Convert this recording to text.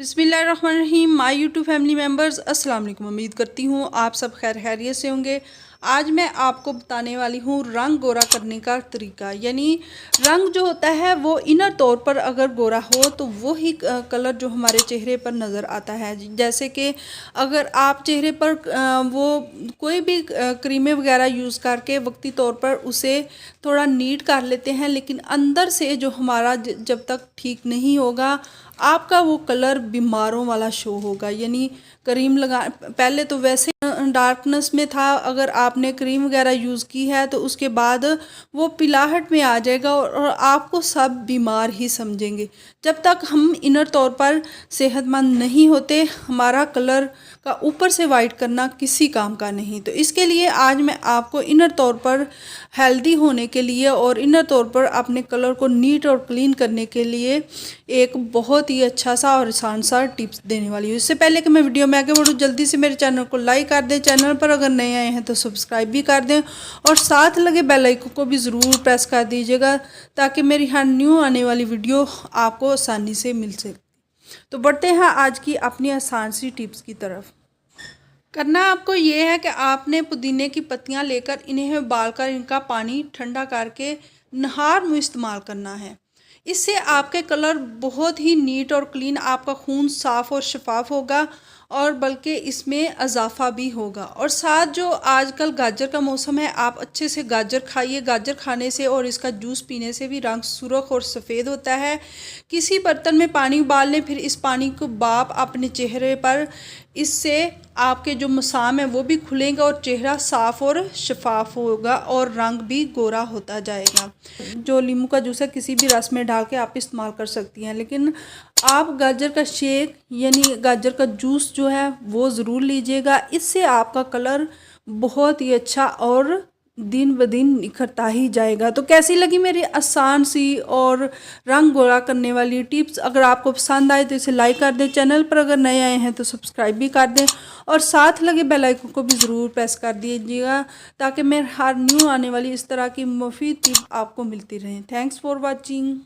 बिस्मिल्लाहिर्रहमानिर्रहीम। My YouTube family members, अस्सलाम वालेकुम। उम्मीद करती हूँ आप सब खैरियत से होंगे। आज मैं आपको बताने वाली हूँ रंग गोरा करने का तरीका। यानी रंग जो होता है वो इनर तौर पर अगर गोरा हो तो वो ही कलर जो हमारे चेहरे पर नज़र आता है। जैसे कि अगर आप चेहरे पर वो कोई भी क्रीमें वगैरह यूज़ करके वक्ती तौर पर उसे थोड़ा नीट कर लेते हैं, लेकिन अंदर से जो हमारा जब तक ठीक नहीं होगा आपका वो कलर बीमारों वाला शो होगा। यानी क्रीम लगा, पहले तो वैसे डार्कनेस में था, अगर आपने क्रीम वगैरह यूज़ की है तो उसके बाद वो पिलाहट में आ जाएगा और आपको सब बीमार ही समझेंगे। जब तक हम इनर तौर पर सेहतमंद नहीं होते, हमारा कलर का ऊपर से वाइट करना किसी काम का नहीं। तो इसके लिए आज मैं आपको इनर तौर पर हेल्दी होने के लिए और इनर तौर पर अपने कलर को नीट और क्लीन करने के लिए एक बहुत ही अच्छा सा और आसान सा टिप्स देने वाली हूँ। इससे पहले कि मैं वीडियो में आगे बढ़ूँ, जल्दी से मेरे चैनल को लाइक कर दें, चैनल पर अगर नए आए हैं तो सब्सक्राइब भी कर दें और साथ लगे बेल आइकन को भी ज़रूर प्रेस कर दीजिएगा ताकि मेरी हर न्यू आने वाली वीडियो आपको आसानी से मिल सके। तो बढ़ते हैं आज की अपनी आसान सी टिप्स की तरफ। करना आपको ये है कि आपने पुदीने की पत्तियां लेकर इन्हें उबालकर इनका पानी ठंडा करके नहार में इस्तेमाल करना है। इससे आपके कलर बहुत ही नीट और क्लीन, आपका खून साफ़ और शफाफ होगा और बल्कि इसमें इजाफा भी होगा। और साथ जो आजकल गाजर का मौसम है, आप अच्छे से गाजर खाइए। गाजर खाने से और इसका जूस पीने से भी रंग सुर्ख और सफ़ेद होता है। किसी बर्तन में पानी उबाल लें, फिर इस पानी को भाप अपने चेहरे पर, इससे आपके जो मसाम है वो भी खुलेंगे और चेहरा साफ़ और शफाफ होगा और रंग भी गोरा होता जाएगा। जो नींबू का जूस है किसी भी रस में डाल के आप इस्तेमाल कर सकती हैं, लेकिन आप गाजर का शेक यानी गाजर का जूस जो है वो ज़रूर लीजिएगा। इससे आपका कलर बहुत ही अच्छा और दिन ब दिन निखरता ही जाएगा। तो कैसी लगी मेरी आसान सी और रंग गोरा करने वाली टिप्स? अगर आपको पसंद आए तो इसे लाइक कर दें, चैनल पर अगर नए आए हैं तो सब्सक्राइब भी कर दें और साथ लगे बेल आइकन को भी ज़रूर प्रेस कर दीजिएगा ताकि मैं हर न्यू आने वाली इस तरह की मुफीद टिप आपको मिलती रहें। Thanks for watching.